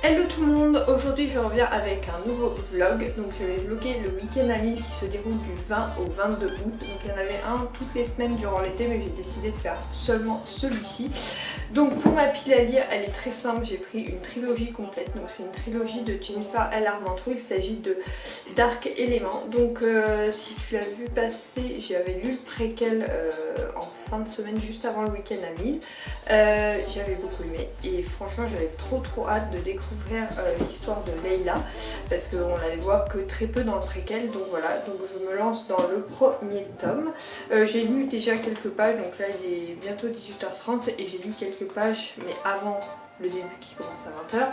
Hello tout le monde, aujourd'hui je reviens avec un nouveau vlog. Donc je vais vlogger le week-end à Lille qui se déroule du 20 au 22 août. Donc il y en avait un toutes les semaines durant l'été, mais j'ai décidé de faire seulement celui-ci. Donc pour ma pile à lire, elle est très simple, j'ai pris une trilogie complète. Donc c'est une trilogie de Jennifer L. Armentrout, il s'agit de Dark Element. Donc si tu l'as vu passer, j'avais lu le préquel en fin de semaine juste avant le week-end à Lille. J'avais beaucoup aimé et franchement j'avais trop hâte de découvrir l'histoire de Layla parce qu'on la voit que très peu dans le préquel. Donc voilà, donc je me lance dans le premier tome. J'ai lu déjà quelques pages, donc là il est bientôt 18h30 et j'ai lu quelques pages mais avant le début qui commence à 20h.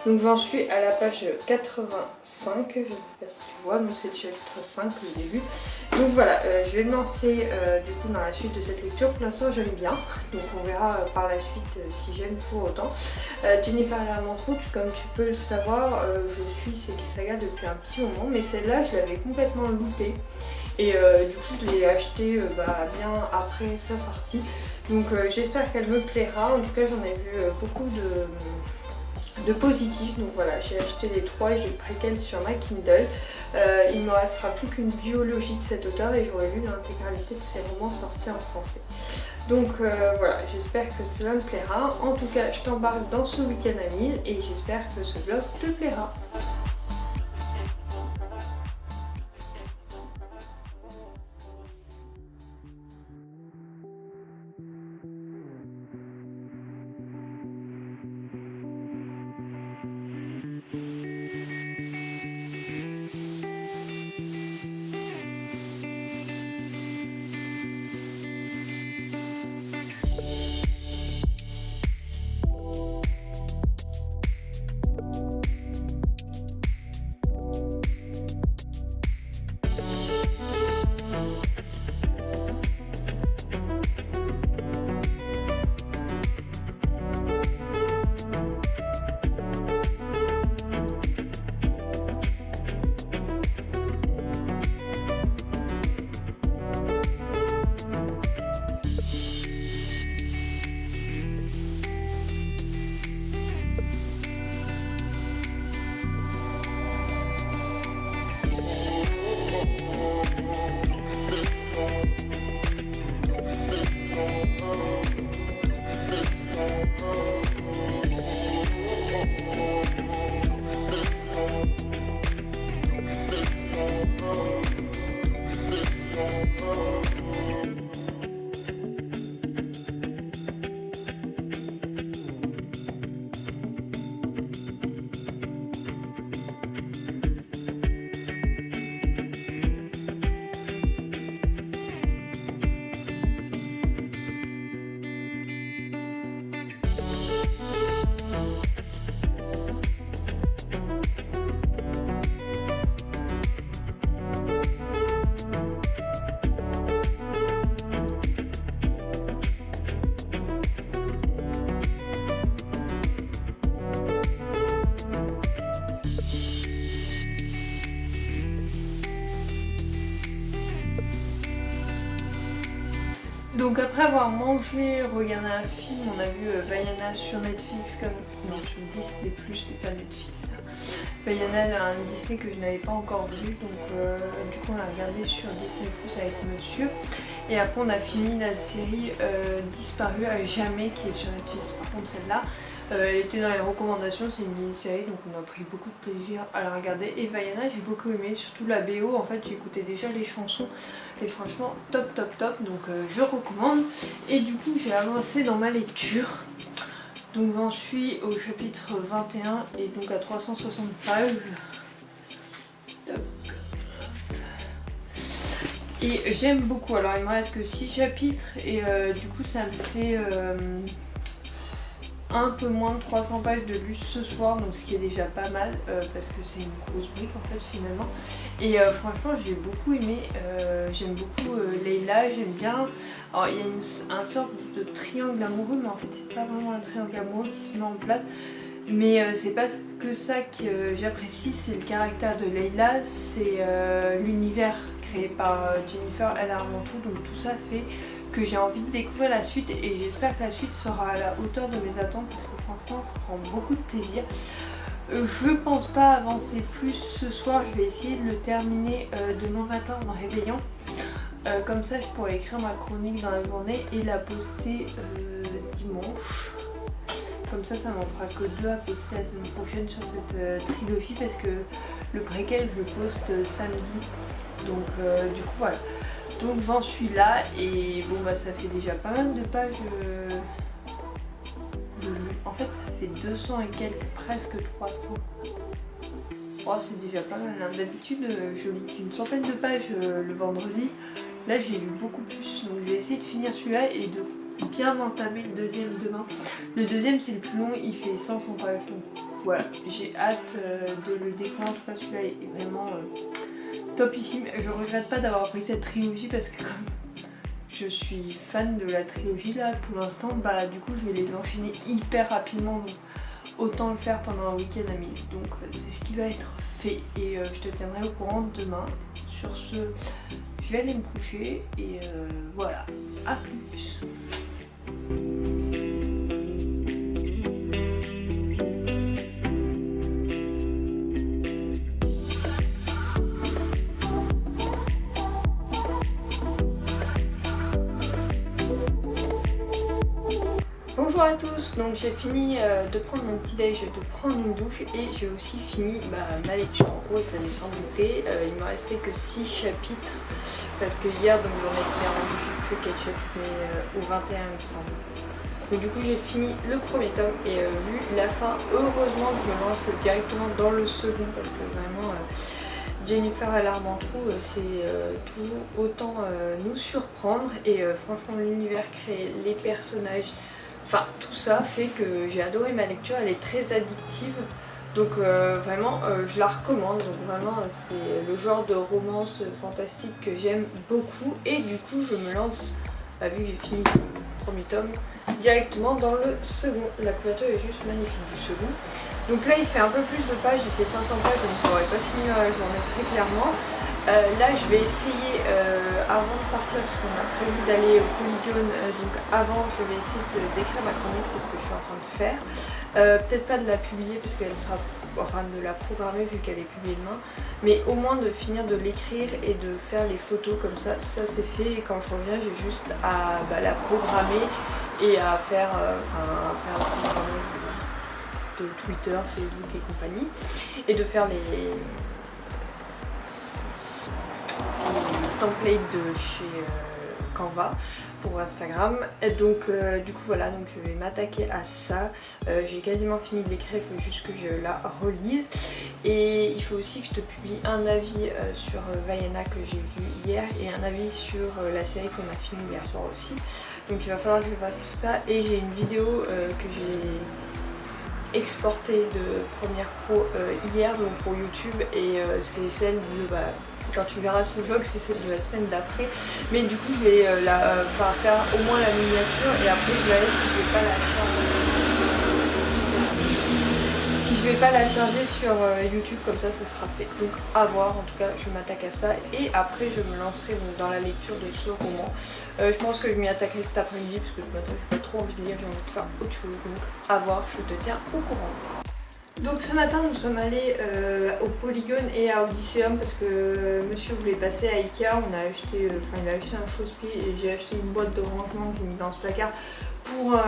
Donc j'en suis à la page 85, je ne sais pas si tu vois, donc c'est le chapitre 5, le début. Donc voilà, je vais me lancer du coup dans la suite de cette lecture. Pour l'instant j'aime bien, donc on verra par la suite si j'aime pour autant. Jennifer L. Armentrout, comme tu peux le savoir, je suis cette saga depuis un petit moment, mais celle-là je l'avais complètement loupée. Et du coup je l'ai achetée bien après sa sortie. Donc j'espère qu'elle me plaira. En tout cas j'en ai vu beaucoup de positifs. Donc voilà, j'ai acheté les trois et j'ai le préquel sur ma Kindle. Il ne me restera plus qu'une biologie de cet auteur et j'aurai lu l'intégralité de ses romans sortis en français. Donc voilà, j'espère que cela me plaira. En tout cas je t'embarque dans ce week-end à Lille et j'espère que ce vlog te plaira. Donc après avoir mangé, regardé un film, on a vu Vaiana sur Netflix, non sur Disney+, c'est pas Netflix. Vaiana elle a un Disney que je n'avais pas encore vu, donc du coup on l'a regardé sur Disney+, avec monsieur. Et après on a fini la série Disparue à jamais qui est sur Netflix. Par contre celle-là, elle était dans les recommandations, c'est une mini-série donc on a pris beaucoup de plaisir à la regarder. Et Vaiana j'ai beaucoup aimé, surtout la BO, en fait j'écoutais déjà les chansons et franchement top donc je recommande. Et du coup j'ai avancé dans ma lecture, donc j'en suis au chapitre 21 et donc à 360 pages. Top. Et j'aime beaucoup, alors il me reste que 6 chapitres et du coup ça me fait un peu moins de 300 pages de lu ce soir, donc ce qui est déjà pas mal parce que c'est une grosse brique en fait finalement. Et franchement j'ai beaucoup aimé, j'aime beaucoup Layla, j'aime bien. Alors il y a un sorte de triangle amoureux, mais en fait c'est pas vraiment un triangle amoureux qui se met en place. Mais c'est pas que ça que j'apprécie, c'est le caractère de Layla, c'est l'univers créé par Jennifer L. Armentrout, donc tout ça fait que j'ai envie de découvrir la suite et j'espère que la suite sera à la hauteur de mes attentes parce que franchement je prends beaucoup de plaisir. Je pense pas avancer plus ce soir, je vais essayer de le terminer demain matin en me réveillant. Comme ça je pourrais écrire ma chronique dans la journée et la poster dimanche. Comme ça m'en fera que 2 à poster la semaine prochaine sur cette trilogie parce que le préquel je le poste samedi. Donc du coup voilà. Donc j'en suis là et bon bah ça fait déjà pas mal de pages. En fait ça fait 200 et quelques, presque 300. Oh, c'est déjà pas mal, hein. D'habitude je lis qu'une centaine de pages le vendredi. Là j'ai lu beaucoup plus, donc je vais essayer de finir celui-là et de bien entamer le deuxième demain. Le deuxième c'est le plus long, il fait 500 pages, donc voilà, j'ai hâte de le découvrir. En tout cas celui-là est vraiment topissime. Je regrette pas d'avoir pris cette trilogie parce que comme je suis fan de la trilogie là pour l'instant, bah du coup je vais les enchaîner hyper rapidement, donc autant le faire pendant un week-end à 1000. Donc c'est ce qui va être fait et je te tiendrai au courant demain. Sur ce, je vais aller me coucher et voilà, à plus. Bonjour à tous, donc j'ai fini de prendre mon petit déj, de prendre une douche et j'ai aussi fini ma lecture. En gros il fallait s'en douter, il me restait que 6 chapitres parce que hier donc j'en ai rendu, je sais plus quel chapitre mais au 21 il me semble. Donc du coup j'ai fini le premier tome et vu la fin, heureusement que je me lance directement dans le second parce que vraiment Jennifer Armentrout c'est toujours autant nous surprendre et franchement l'univers créé, les personnages, enfin tout ça fait que j'ai adoré ma lecture, elle est très addictive. Donc vraiment je la recommande, donc vraiment c'est le genre de romance fantastique que j'aime beaucoup et du coup je me lance, vu que j'ai fini le premier tome, directement dans le second. La couverture est juste magnifique du second. Donc là il fait un peu plus de pages, il fait 500 pages donc je n'aurais pas fini la journée très clairement. Là je vais essayer avant de partir parce qu'on a prévu d'aller au Polygone, donc avant je vais essayer d'écrire ma chronique, c'est ce que je suis en train de faire. Peut-être pas de la publier parce qu'elle sera, enfin de la programmer vu qu'elle est publiée demain, mais au moins de finir de l'écrire et de faire les photos comme ça c'est fait et quand je reviens j'ai juste à la programmer et à faire, faire la programmation de Twitter, Facebook et compagnie et de faire les templates de chez Canva pour Instagram. Et donc du coup voilà, donc je vais m'attaquer à ça. J'ai quasiment fini de l'écrire, il faut juste que je la relise et il faut aussi que je te publie un avis sur Vaiana que j'ai vu hier et un avis sur la série qu'on a fini hier soir aussi. Donc il va falloir que je fasse tout ça et j'ai une vidéo que j'ai exportée de Premiere Pro hier donc pour YouTube et c'est celle de quand tu verras ce vlog, c'est celle de la semaine d'après. Mais du coup, je vais faire au moins la miniature et après, je verrai si je vais pas la charger. Si je vais pas la charger sur YouTube, comme ça sera fait. Donc à voir, en tout cas, je m'attaque à ça. Et après, je me lancerai donc, dans la lecture de ce roman. Je pense que je m'y attaquerai cet après-midi parce que ce matin, j'ai pas trop envie de lire, j'ai envie de faire autre chose. Donc à voir, je te tiens au courant. Donc ce matin nous sommes allés au Polygone et à Odysseum parce que monsieur voulait passer à Ikea, on a acheté, il a acheté un chausse-pied et j'ai acheté une boîte de rangement que j'ai mis dans ce placard pour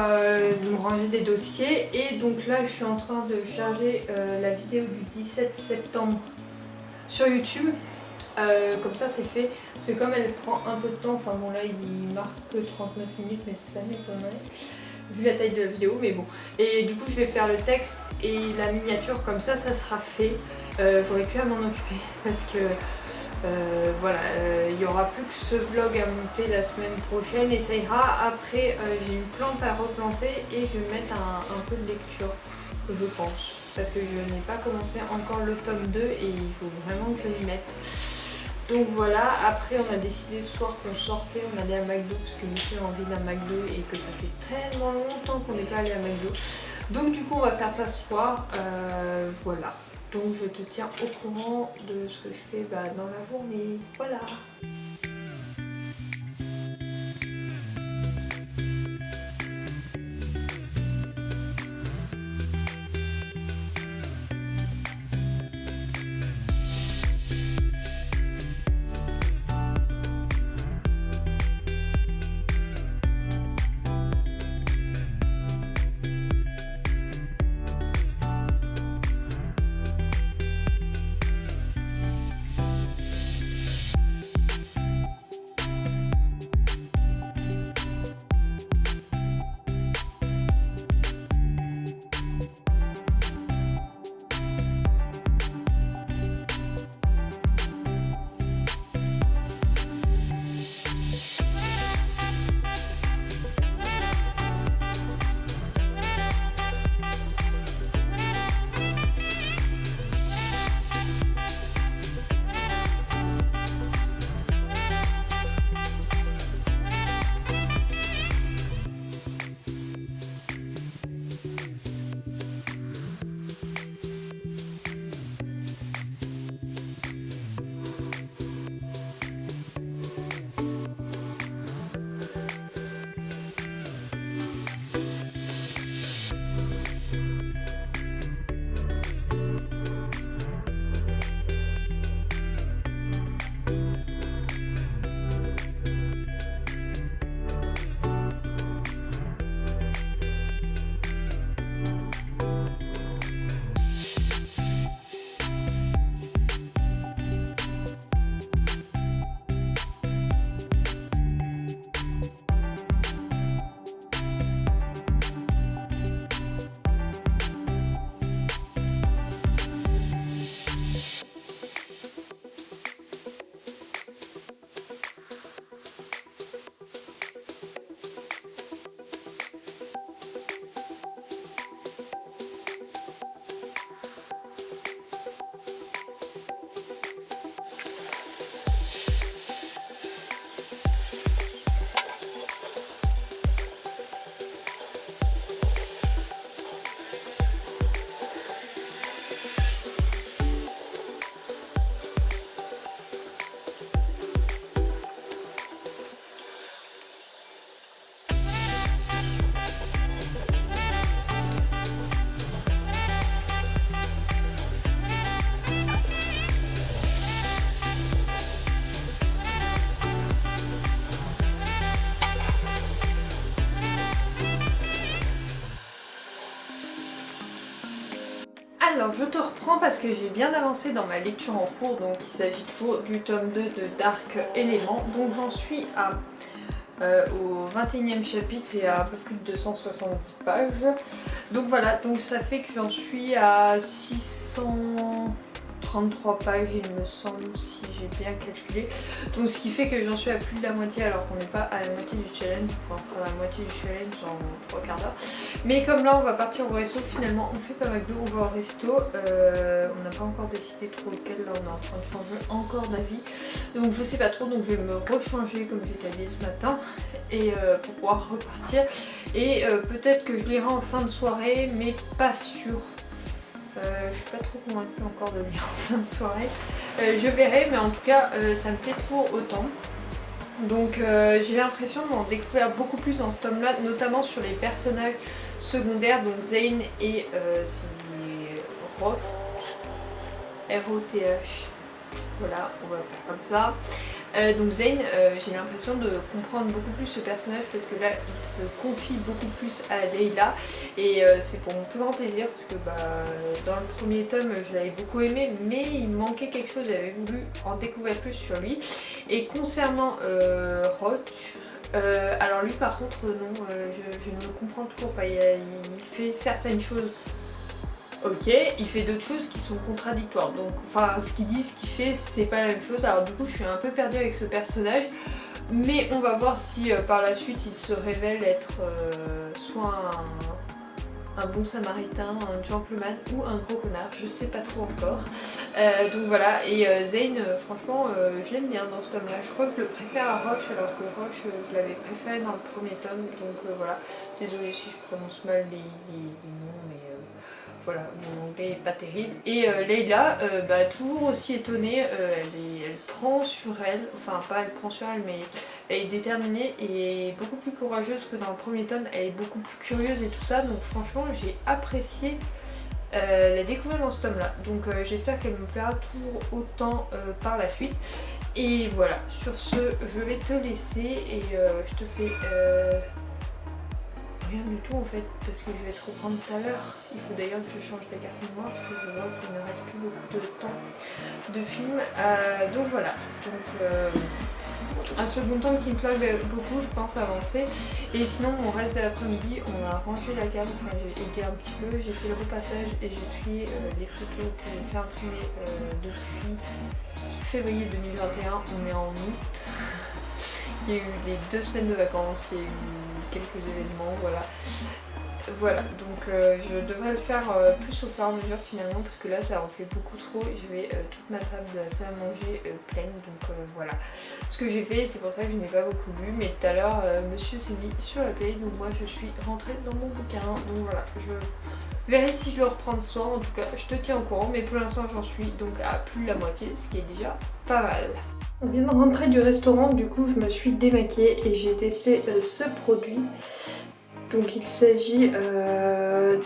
nous ranger des dossiers et donc là je suis en train de charger la vidéo du 17 septembre sur YouTube. Comme ça c'est fait, parce que comme elle prend un peu de temps, enfin bon là il marque que 39 minutes mais ça m'étonnerait vu la taille de la vidéo, mais bon. Et du coup je vais faire le texte et la miniature comme ça sera fait. J'aurais pu à m'en occuper parce que voilà, il n'y aura plus que ce vlog à monter la semaine prochaine et ça ira. Après j'ai une plante à replanter et je vais mettre un peu de lecture, je pense, parce que je n'ai pas commencé encore le tome 2 et il faut vraiment que je m'y mette. Donc voilà, après on a décidé ce soir qu'on sortait, on allait à McDo parce que monsieur a envie d'un McDo et que ça fait tellement longtemps qu'on n'est pas allé à McDo. Donc du coup on va faire ça ce soir, voilà. Donc je te tiens au courant de ce que je fais dans la journée, voilà. Alors je te reprends parce que j'ai bien avancé dans ma lecture en cours, donc il s'agit toujours du tome 2 de Dark Element. Donc j'en suis au 21e chapitre et à un peu plus de 270 pages. Donc voilà, donc ça fait que j'en suis à 633 pages il me semble, si j'ai bien calculé. Donc ce qui fait que j'en suis à plus de la moitié alors qu'on n'est pas à la moitié du challenge. Enfin, on sera à la moitié du challenge en 3 quarts d'heure. Mais comme là on va partir au resto, finalement on fait pas McDo, on va au resto. On n'a pas encore décidé trop lequel, là on est en train de changer encore d'avis. Donc je sais pas trop, donc je vais me rechanger comme j'étais habillée ce matin et pour pouvoir repartir. Et peut-être que je lirai en fin de soirée, mais pas sûr. Je suis pas trop convaincue encore de lire en fin de soirée. Je verrai, mais en tout cas ça me plaît toujours autant. Donc j'ai l'impression d'en découvrir beaucoup plus dans ce tome là, notamment sur les personnages secondaires, donc Zane et c'est Roth, R-O-T-H. Voilà, on va faire comme ça. Donc Zane, j'ai l'impression de comprendre beaucoup plus ce personnage parce que là il se confie beaucoup plus à Layla et c'est pour mon plus grand plaisir parce que dans le premier tome je l'avais beaucoup aimé, mais il manquait quelque chose, j'avais voulu en découvrir plus sur lui. Et concernant Roach, alors lui par contre non, je ne le comprends toujours pas, il fait certaines choses. Ok, il fait d'autres choses qui sont contradictoires, donc enfin ce qu'il dit, ce qu'il fait, c'est pas la même chose. Alors du coup je suis un peu perdue avec ce personnage, mais on va voir si par la suite il se révèle être soit un bon samaritain, un gentleman ou un gros connard, je sais pas trop encore. Donc voilà, et Zane, franchement je l'aime bien dans ce tome là. Je crois que je le préfère à Roche alors que Roche je l'avais préféré dans le premier tome, donc voilà. Désolée si je prononce mal les noms, mais voilà, mon anglais est pas terrible. Et Layla, toujours aussi étonnée, elle prend sur elle, enfin pas elle prend sur elle, mais elle est déterminée et beaucoup plus courageuse que dans le premier tome, elle est beaucoup plus curieuse et tout ça, donc franchement j'ai apprécié la découverte dans ce tome là. Donc j'espère qu'elle me plaira toujours autant par la suite. Et voilà, sur ce, je vais te laisser et je te fais... rien du tout en fait, parce que je vais te reprendre tout à l'heure. Il faut d'ailleurs que je change la carte mémoire parce que je vois qu'il ne reste plus beaucoup de temps de film. Donc voilà, donc un second temps qui me plaît beaucoup, je pense avancer. Et sinon mon reste de l'après-midi, on a rangé la gamme, enfin j'ai aidé un petit peu, j'ai fait le repassage et j'ai trié les photos que j'ai fait imprimer depuis février 2021, on est en août. Il y a eu les 2 semaines de vacances, il y a eu quelques événements, voilà. Voilà, donc je devrais le faire plus au fur et à mesure finalement parce que là ça en fait beaucoup trop et j'avais toute ma table de la salle à manger pleine, donc voilà ce que j'ai fait. C'est pour ça que je n'ai pas beaucoup lu, mais tout à l'heure monsieur s'est mis sur la play, donc moi je suis rentrée dans mon bouquin, donc voilà, je verrai si je le reprends ce soir. En tout cas je te tiens au courant, mais pour l'instant j'en suis donc à plus de la moitié, ce qui est déjà pas mal. On vient de rentrer du restaurant, du coup je me suis démaquillée et j'ai testé ce produit. Donc il s'agit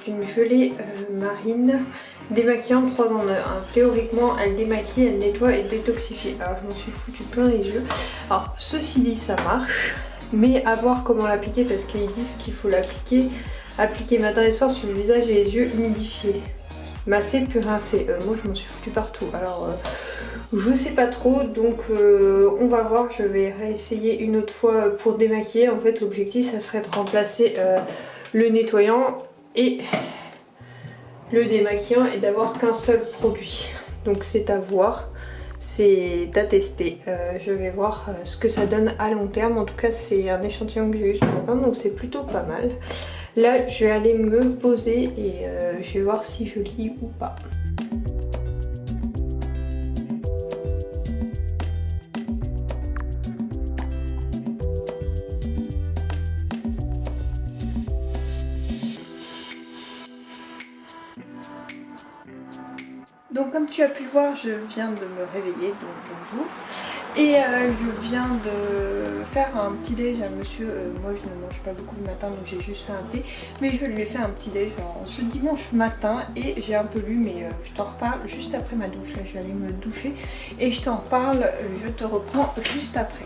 d'une gelée marine démaquillante 3 en 1. Théoriquement elle démaquille, elle nettoie et détoxifie. Alors je m'en suis foutu plein les yeux. Alors ceci dit ça marche, mais à voir comment l'appliquer parce qu'ils disent qu'il faut appliquer matin et soir sur le visage et les yeux humidifiés. Masser puis rincer. Moi je m'en suis foutu partout. Alors je sais pas trop, donc on va voir, je vais réessayer une autre fois pour démaquiller. En fait l'objectif ça serait de remplacer le nettoyant et le démaquillant et d'avoir qu'un seul produit. Donc c'est à voir, c'est à tester. Je vais voir ce que ça donne à long terme. En tout cas c'est un échantillon que j'ai eu ce matin, donc c'est plutôt pas mal. Là je vais aller me poser et je vais voir si je lis ou pas. Donc comme tu as pu le voir, je viens de me réveiller, donc bonjour. Et je viens de faire un petit déj à monsieur. Moi je ne mange pas beaucoup le matin, donc j'ai juste fait un thé. Mais je lui ai fait un petit déj en ce dimanche matin et j'ai un peu lu, mais je t'en reparle juste après ma douche. Là je vais aller me doucher et je t'en parle, je te reprends juste après.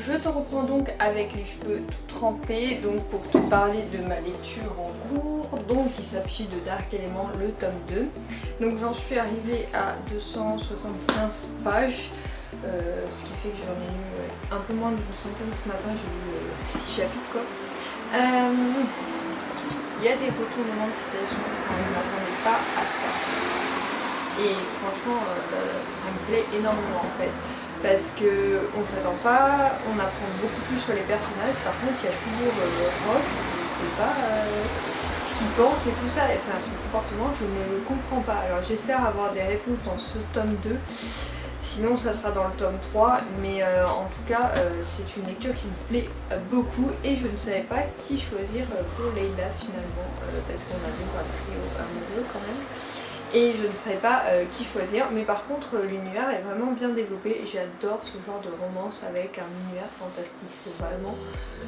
Je te reprends donc avec les cheveux tout trempés, donc pour te parler de ma lecture en cours, donc il s'agit de Dark Element, le tome 2. Donc j'en suis arrivée à 275 pages, ce qui fait que j'en ai eu un peu moins d'une centaine ce matin, j'ai eu 6 chapitres quoi. Il y a des retournements de situation, enfin, je ne m'attendais pas à ça. Et franchement, ça me plaît énormément en fait. Parce qu'on ne s'attend pas, on apprend beaucoup plus sur les personnages. Par contre, il y a toujours Roche, je ne sais pas ce qu'il pense et tout ça. Enfin, son comportement, je ne le comprends pas. Alors j'espère avoir des réponses dans ce tome 2. Sinon, ça sera dans le tome 3. Mais en tout cas, c'est une lecture qui me plaît beaucoup. Et je ne savais pas qui choisir pour Leila finalement. Parce qu'on a donc un trio amoureux quand même. Et je ne savais pas qui choisir, mais par contre l'univers est vraiment bien développé. J'adore ce genre de romance avec un univers fantastique, c'est vraiment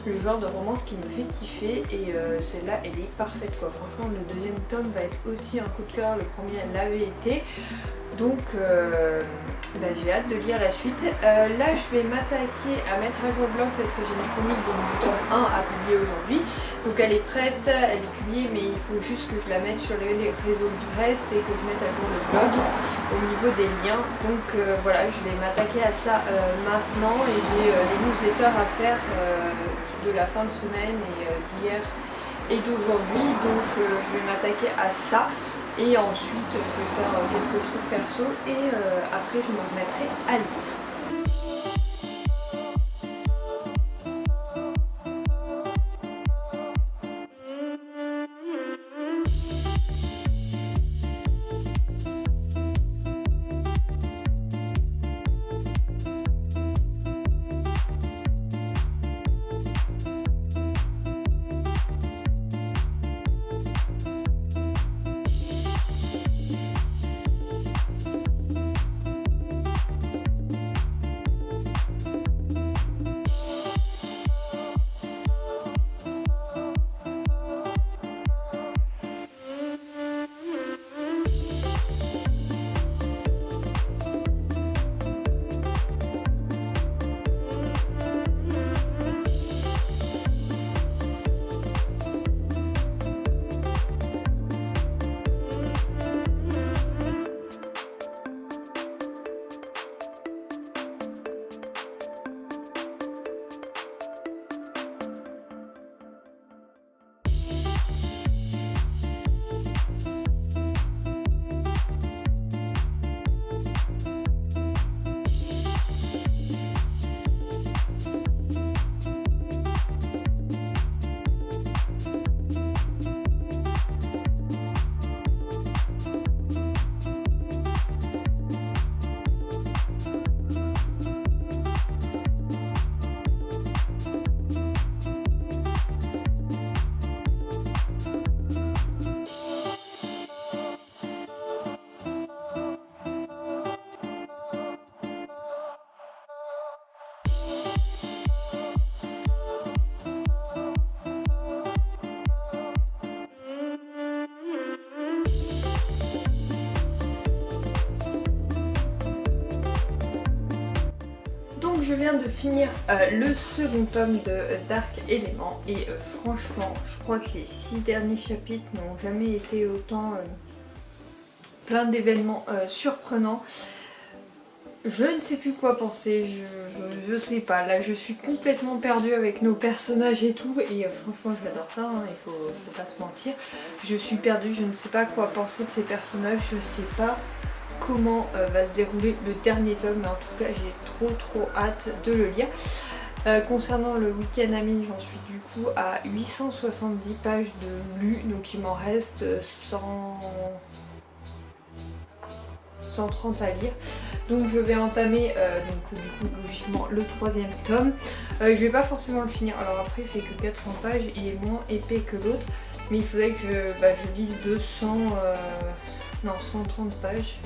le genre de romance qui me fait kiffer et celle-là elle est parfaite quoi. Franchement le deuxième tome va être aussi un coup de cœur, le premier l'avait été. Donc j'ai hâte de lire la suite. Là je vais m'attaquer à mettre à jour le blog parce que j'ai une chronique du tome 1 à publier aujourd'hui. Donc elle est prête, elle est publiée mais il faut juste que je la mette sur les réseaux du reste et que je mette à jour le blog au niveau des liens. Donc voilà, je vais m'attaquer à ça maintenant et j'ai des newsletters à faire de la fin de semaine et d'hier et d'aujourd'hui. Donc je vais m'attaquer à ça. Et ensuite, je vais faire quelques trucs perso et après, je me remettrai à lire. Je viens de finir le second tome de Dark Element et franchement je crois que les 6 derniers chapitres n'ont jamais été autant plein d'événements surprenants. Je ne sais plus quoi penser, je sais pas, là je suis complètement perdue avec nos personnages et tout et franchement j'adore ça, hein, il faut pas se mentir. Je suis perdue, je ne sais pas quoi penser de ces personnages, je sais pas comment va se dérouler le dernier tome, mais en tout cas j'ai trop hâte de le lire. Concernant le week-end ami, j'en suis du coup à 870 pages de lu, donc il m'en reste 130 à lire. Donc je vais entamer donc, du coup logiquement le troisième tome. Je vais pas forcément le finir, alors après il fait que 400 pages, il est moins épais que l'autre, mais il faudrait que je lise 130 pages.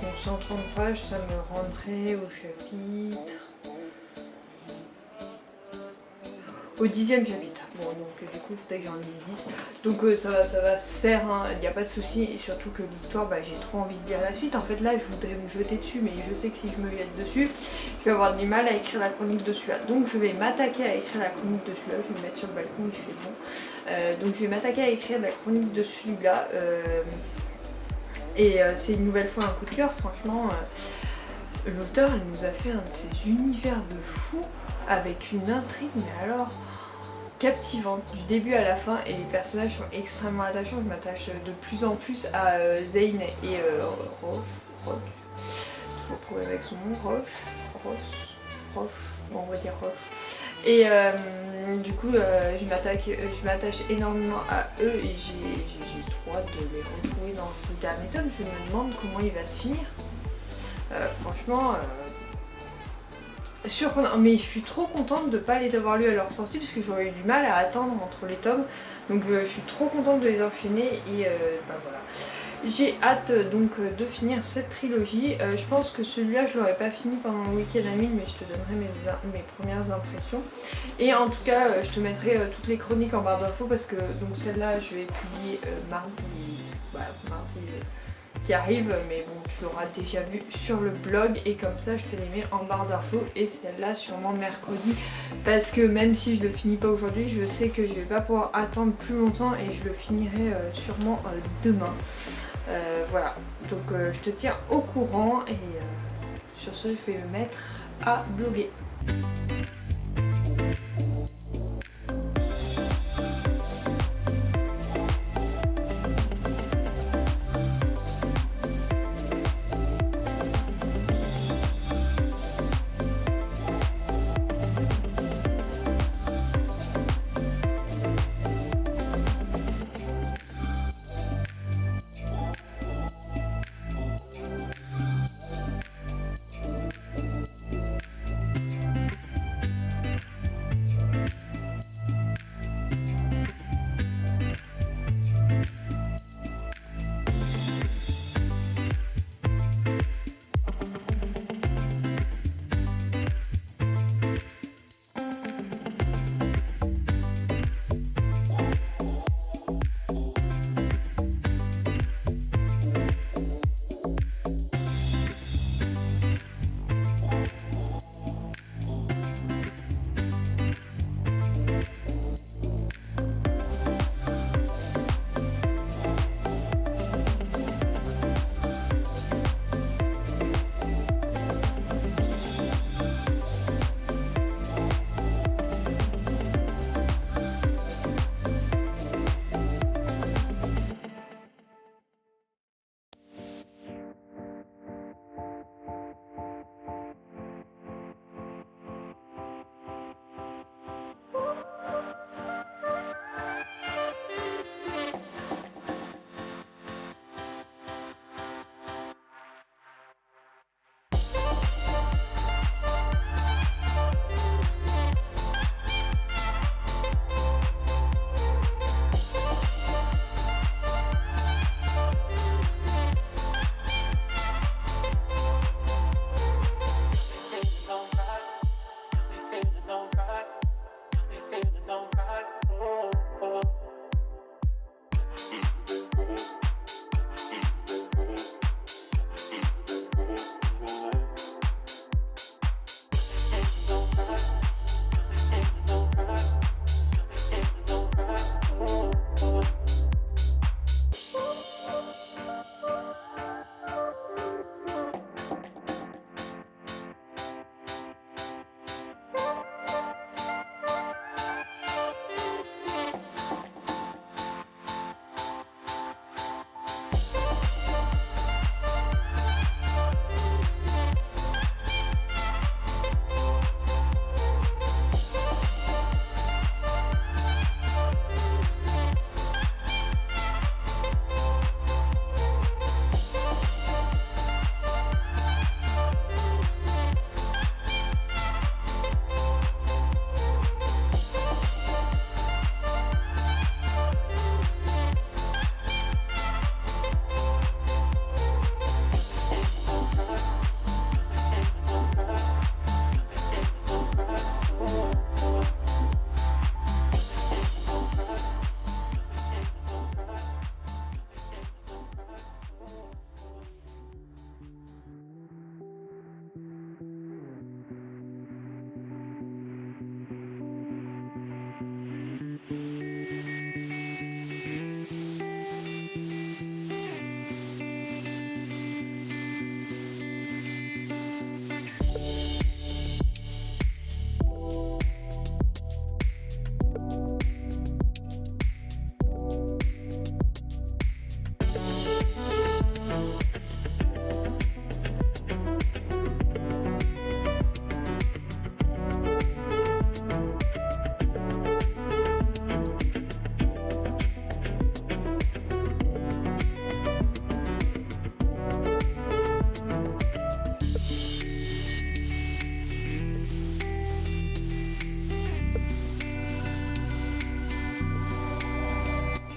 Donc 130 pages, ça me rendrait au chapitre... au 10e chapitre. Bon, donc du coup, il faudrait que j'en lise 10. Donc ça va se faire, hein, il n'y a pas de souci. Et surtout que l'histoire, bah, j'ai trop envie de lire la suite. En fait, là, je voudrais me jeter dessus, mais je sais que si je me jette dessus, je vais avoir du mal à écrire la chronique de celui-là. Donc je vais m'attaquer à écrire la chronique de celui-là. Je vais me mettre sur le balcon, il fait bon. Donc je vais m'attaquer à écrire la chronique de celui-là. C'est une nouvelle fois un coup de cœur, franchement. L'auteur, il nous a fait un de ces univers de fou avec une intrigue, mais alors captivante du début à la fin, et les personnages sont extrêmement attachants. Je m'attache de plus en plus à Zane et Roche. Toujours problème avec son nom, Roche. Bon, on va dire Roche. Et du coup, je m'attache énormément à eux et j'ai trop hâte de les retrouver dans ce dernier tome. Je me demande comment il va se finir. Franchement, surprenant, mais je suis trop contente de ne pas les avoir lus à leur sortie parce que j'aurais eu du mal à attendre entre les tomes. Donc je suis trop contente de les enchaîner et bah voilà. J'ai hâte donc de finir cette trilogie. Je pense que celui-là je l'aurais pas fini pendant le week-end à 1000, mais je te donnerai mes premières impressions. Et en tout cas je te mettrai toutes les chroniques en barre d'infos parce que donc celle-là je vais publier mardi qui arrive, mais bon tu l'auras déjà vu sur le blog et comme ça je te les mets en barre d'infos, et celle-là sûrement mercredi parce que même si je le finis pas aujourd'hui, je sais que je vais pas pouvoir attendre plus longtemps et je le finirai sûrement demain. Voilà, donc je te tiens au courant et sur ce je vais me mettre à bloguer.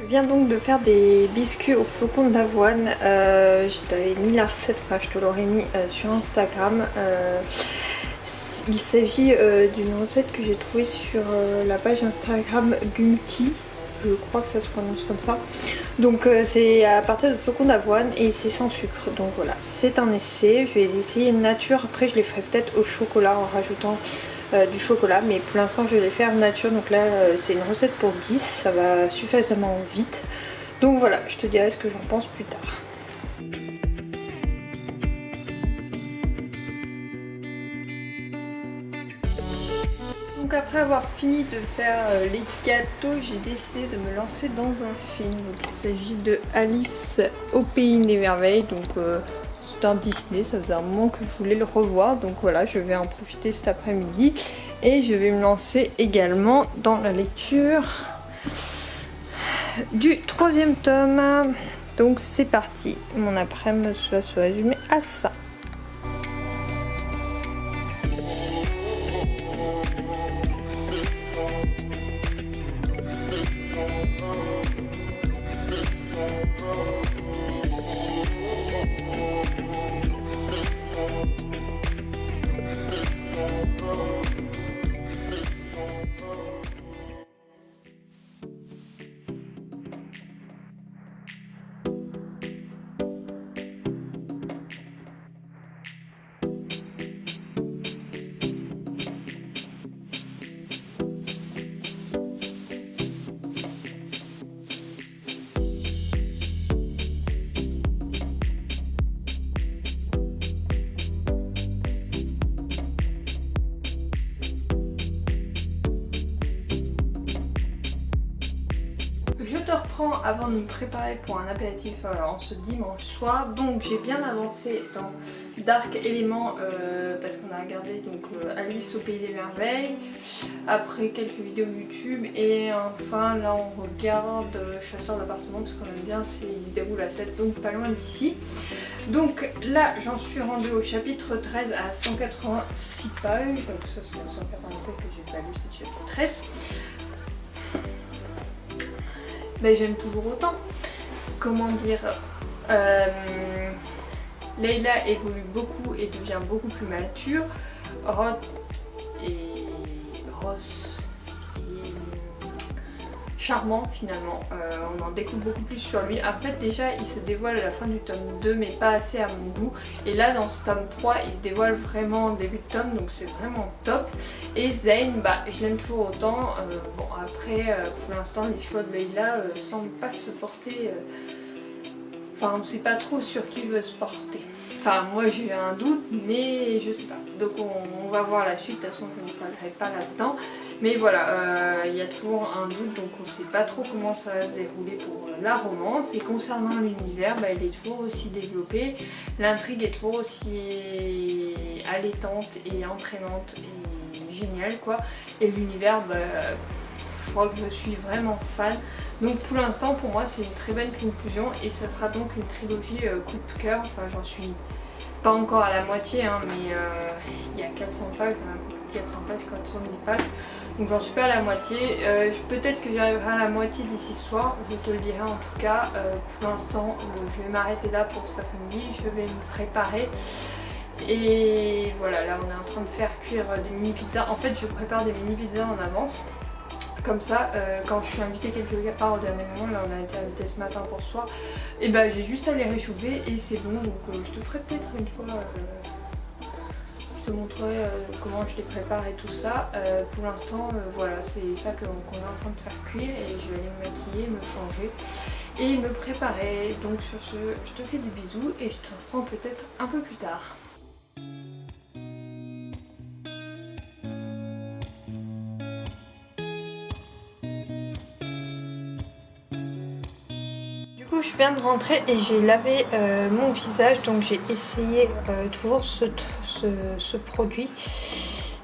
Je viens donc de faire des biscuits aux flocons d'avoine. Je t'avais mis la recette, enfin je te l'aurais mis sur Instagram. Il s'agit d'une recette que j'ai trouvée sur la page Instagram Gumti. Je crois que ça se prononce comme ça. Donc c'est à partir de flocons d'avoine et c'est sans sucre. Donc voilà, c'est un essai. Je vais les essayer nature. Après je les ferai peut-être au chocolat en rajoutant du chocolat. Mais pour l'instant je vais les faire nature. Donc là c'est une recette pour 10. Ça va suffisamment vite. Donc voilà, je te dirai ce que j'en pense plus tard. Donc après avoir fini de faire les gâteaux, j'ai décidé de me lancer dans un film. Donc il s'agit de Alice au pays des merveilles. Donc c'est un Disney, ça faisait un moment que je voulais le revoir. Donc voilà, je vais en profiter cet après-midi. Et je vais me lancer également dans la lecture du 3e tome. Donc c'est parti. Mon après-midi va se résumer à ça. Je te reprends avant de me préparer pour un apéritif en ce dimanche soir. Donc j'ai bien avancé dans Dark Element parce qu'on a regardé donc Alice au pays des merveilles, après quelques vidéos YouTube et enfin là on regarde Chasseur d'appartements parce qu'on aime bien, il se déroule à 7 donc pas loin d'ici. Donc là j'en suis rendue au chapitre 13 à 186 pages, donc ça c'est le 187 que j'ai pas lu, c'est le chapitre 13. Mais j'aime toujours autant. Comment dire, Leila évolue beaucoup et devient beaucoup plus mature. Ross est charmant finalement. On en découvre beaucoup plus sur lui. En fait déjà il se dévoile à la fin du tome 2 mais pas assez à mon goût. Et là dans ce tome 3 il se dévoile vraiment au début de tome donc c'est vraiment top. Et Zayn, bah je l'aime toujours autant. Bon après pour l'instant les choix de Leila semblent pas se porter. Enfin on sait pas trop sur qui il veut se porter. Enfin moi j'ai un doute mais je sais pas. Donc on va voir la suite, de toute façon je ne parlerai pas là-dedans. Mais voilà, il y a toujours un doute donc on sait pas trop comment ça va se dérouler pour la romance. Et concernant l'univers, bah, il est toujours aussi développé. L'intrigue est toujours aussi allaitante et entraînante et géniale quoi. Et l'univers, bah, je crois que je suis vraiment fan. Donc pour l'instant pour moi c'est une très bonne conclusion et ça sera donc une trilogie coup de cœur. Enfin j'en suis pas encore à la moitié hein, mais il y a 400 pages, 400 pages, 410 pages. Donc j'en suis pas à la moitié. Peut-être que j'arriverai à la moitié d'ici ce soir, je te le dirai en tout cas. Pour l'instant je vais m'arrêter là pour cet après-midi, je vais me préparer. Et voilà, là on est en train de faire cuire des mini pizzas. En fait je prépare des mini pizzas en avance. Comme ça, quand je suis invitée quelque part au dernier moment, là on a été invité ce matin pour ce soir, et bah j'ai juste à les réchauffer et c'est bon. Donc je te ferai peut-être une fois, je te montrerai comment je les prépare et tout ça. Pour l'instant, voilà, c'est ça qu'on est en train de faire cuire et je vais aller me maquiller, me changer et me préparer. Donc sur ce, je te fais des bisous et je te reprends peut-être un peu plus tard. Je viens de rentrer et j'ai lavé mon visage, donc j'ai essayé toujours ce produit.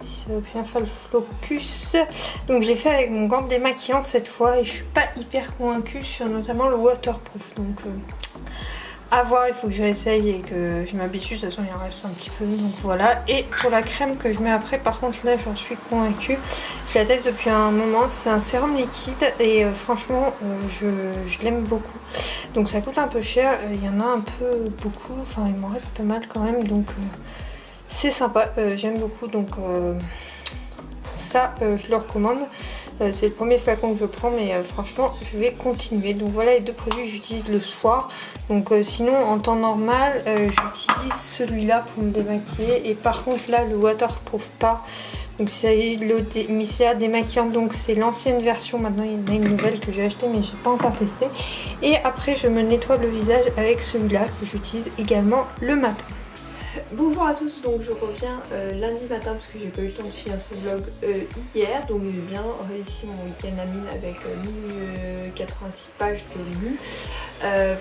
Ça va bien faire le focus. Donc je l'ai fait avec mon gant démaquillant cette fois et je suis pas hyper convaincue sur notamment le waterproof. Donc À voir, il faut que je réessaye et que je m'habitue. De toute façon, il en reste un petit peu. Donc voilà. Et pour la crème que je mets après, par contre, là, j'en suis convaincue. Je la teste depuis un moment. C'est un sérum liquide et franchement, je l'aime beaucoup. Donc ça coûte un peu cher. Il y en a un peu beaucoup. Enfin, il m'en reste pas mal quand même. Donc c'est sympa. J'aime beaucoup. Donc ça, je le recommande. C'est le premier flacon que je prends, mais franchement je vais continuer. Donc voilà les deux produits que j'utilise le soir. Donc sinon en temps normal j'utilise celui-là pour me démaquiller. Et par contre là le waterproof pas. Donc c'est le micellaire démaquillant, donc c'est l'ancienne version. Maintenant il y en a une nouvelle que j'ai achetée mais j'ai pas encore testé. Et après je me nettoie le visage avec celui-là que j'utilise également le matin. Bonjour à tous, donc je reviens lundi matin parce que j'ai pas eu le temps de finir ce vlog hier. Donc j'ai bien réussi mon week-end à mine avec 1086 pages de lu.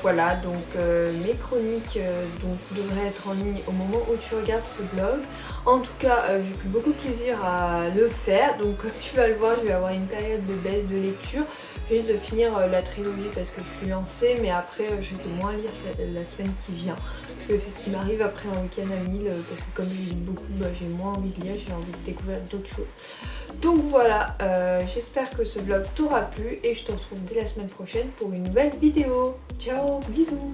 Voilà, donc mes chroniques donc, devraient être en ligne au moment où tu regardes ce vlog. En tout cas, j'ai pris beaucoup de plaisir à le faire. Donc comme tu vas le voir, je vais avoir une période de baisse de lecture. Je vais de finir la trilogie parce que je suis lancée, mais après je vais moins lire la semaine qui vient. Parce que c'est ce qui m'arrive après un week-end à 1000, parce que comme je lis beaucoup, j'ai moins envie de lire, j'ai envie de découvrir d'autres choses. Donc voilà, j'espère que ce vlog t'aura plu et je te retrouve dès la semaine prochaine pour une nouvelle vidéo. Ciao, bisous.